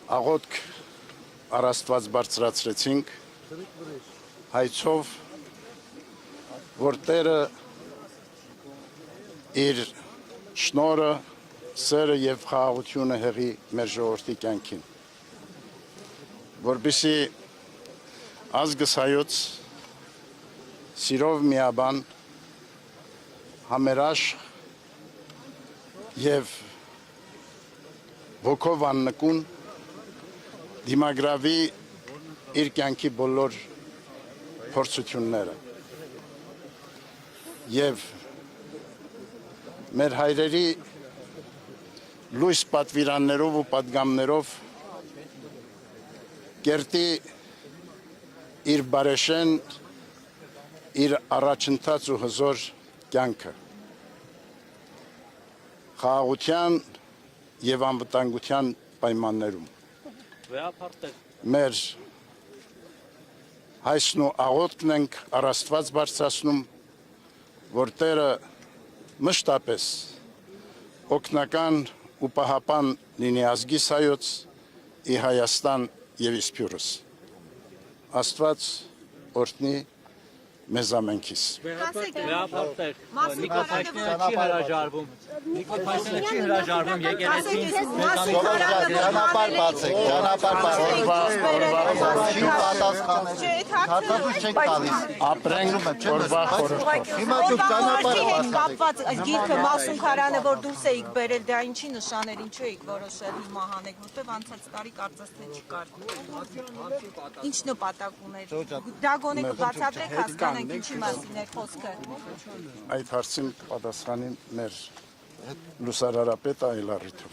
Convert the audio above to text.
աղոթք առաստված բարձրացրեցինք հայցով, որ Տերը իր շնորհը, սերը եւ խաղաղությունը հեղի մեր ժողովրդի կյանքին, որպեսզի ազգս հայոց սիրով միաբան, համերաշխ եւ ոգով աննկուն դիմագրավի իր կյանքի բոլոր փորձությունները եւ մեր հայրերի լույս պատվիրաններով ու պատգամներով կերտի իր բարեշեն, իր առաջընթաց ու հզոր կյանքը խաղաղության եւ անվտանգության պայմաններում մեր հայցն ու աղոթքն ենք առաստված բարձրացնում, որ Տերը մշտապես օգնական ու պահապան լինի ազգիս հայոց, ի Հայաստան եւ իսպյուրս։ Աստված օրհնի մեզ ամենքիս։ Նիկոլ Փաշինյանը չի հրաժարվում։ Նիկոլ Փաշինյանը չի հրաժարվում եկեղեցին ճանապարհ բացեք, Ապրենք օրվա խորհրդով։ Հիմա դուք ճանապարհ կապված գիրքը Մասունքարյանը, որ դուրս էիք բերել, դա ինչի նշաներ, ինչու էիք որոշել հիմա հանեք, որտեվ անցած տարի կարծես թե չկար։ Ինչ նպատակ ուներ։ Դա գոնե կբացատրեք, հասկանանք ինչի մասին էր խոսքը։ Այդ հարցին պատասխանի մեր լուսարարապետը այլ առիթով։